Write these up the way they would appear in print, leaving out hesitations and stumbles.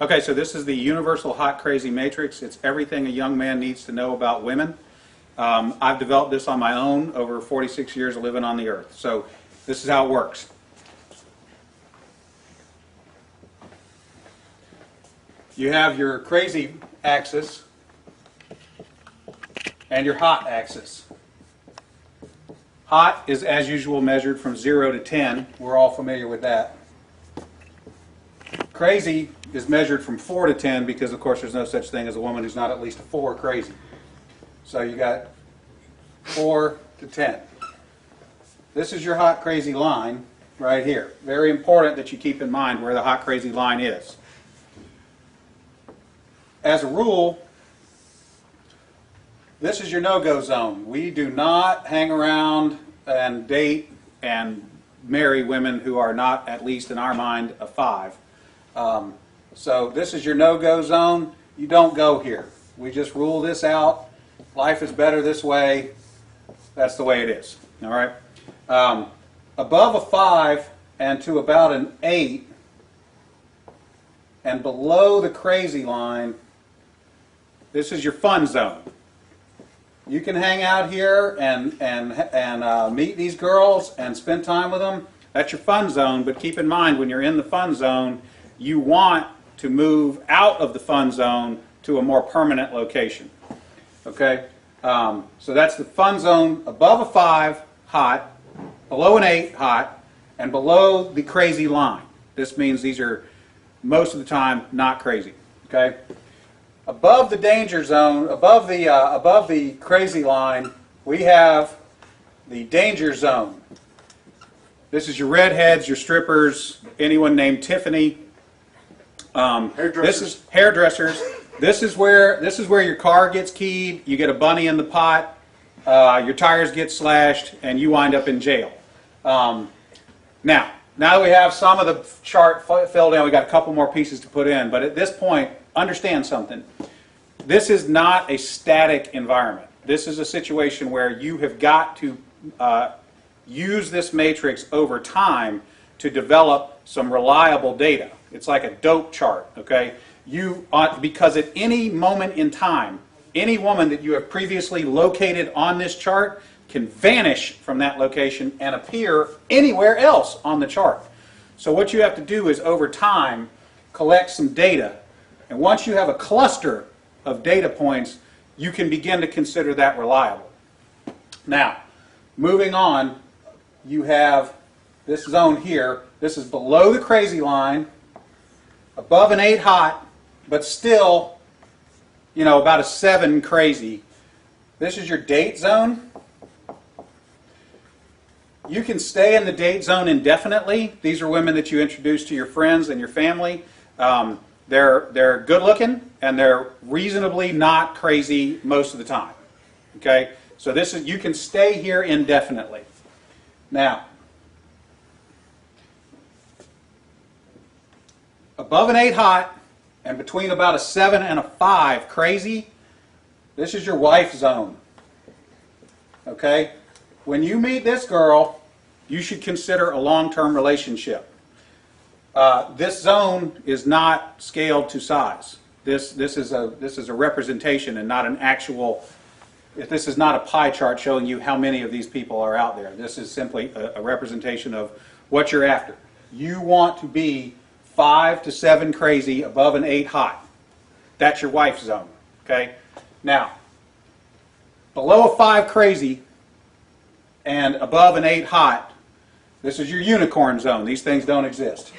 Okay, so this is the Universal Hot Crazy Matrix. It's everything a young man needs to know about women. I've developed this on my own over 46 years of living on the earth. So this is how it works. You have your crazy axis and your hot axis. Hot is, as usual, measured from 0 to 10. We're all familiar with that. Crazy is measured from 4 to 10 because, of course, there's no such thing as a woman who's not at least a 4 crazy. So you got 4 to 10. This is your hot crazy line right here. Very important that you keep in mind where the hot crazy line is. As a rule, this is your no-go zone. We do not hang around and date and marry women who are not, at least in our mind, a 5. So this is your no-go zone. You don't go here. We just rule this out. Life is better this way. That's the way it is. All right. Above a 5 and to about an 8, and below the crazy line, this is your fun zone. You can hang out here and meet these girls and spend time with them. That's your fun zone. But keep in mind, when you're in the fun zone, you want to move out of the fun zone to a more permanent location. Okay? So that's the fun zone above a 5, hot, below an 8, hot, and below the crazy line. This means these are, most of the time, not crazy. Okay? Above the danger zone, above the crazy line, we have the danger zone. This is your redheads, your strippers, anyone named Tiffany. This is hairdressers. This is where your car gets keyed. You get a bunny in the pot. Your tires get slashed, and you wind up in jail. Now that we have some of the chart filled in, we got a couple more pieces to put in. But at this point, understand something. This is not a static environment. This is a situation where you have got to use this matrix over time to develop some reliable data. It's like a dope chart, okay? Because at any moment in time, any woman that you have previously located on this chart can vanish from that location and appear anywhere else on the chart. So what you have to do is, over time, collect some data. And once you have a cluster of data points, you can begin to consider that reliable. Now, moving on, you have this zone here. This is below the crazy line, above an 8 hot, but still, about a 7 crazy. This is your date zone. You can stay in the date zone indefinitely. These are women that you introduce to your friends and your family. They're good looking and they're reasonably not crazy most of the time. Okay? So you can stay here indefinitely. Now, above an 8 hot and between about a 7 and a 5 crazy, this is your wife zone. Okay? When you meet this girl, you should consider a long-term relationship. This zone is not scaled to size. This is a representation and not an actual. This is not a pie chart showing you how many of these people are out there. This is simply a representation of what you're after. You want to be 5 to 7 crazy, above an 8 hot. That's your wife zone. Okay. Now, below a 5 crazy and above an 8 hot, this is your unicorn zone. These things don't exist.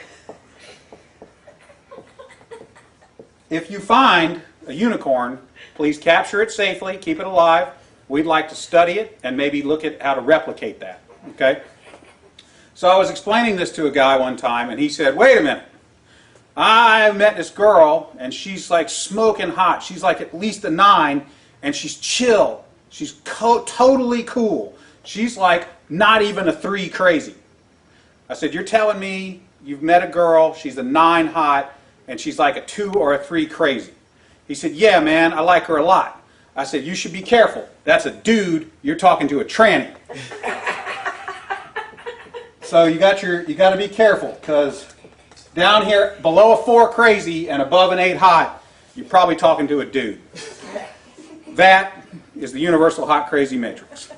If you find a unicorn, please capture it safely, keep it alive. We'd like to study it and maybe look at how to replicate that. Okay? So I was explaining this to a guy one time, and he said, wait a minute. I met this girl, and she's like smoking hot. She's like at least a 9, and she's chill. She's totally cool. She's like not even a 3 crazy. I said, you're telling me you've met a girl, she's a 9 hot, and she's like a 2 or a 3 crazy? He said, yeah, man, I like her a lot. I said, you should be careful. That's a dude. You're talking to a tranny. So you got to be careful, because down here below a 4 crazy and above an 8 hot, you're probably talking to a dude. That is the universal hot crazy matrix.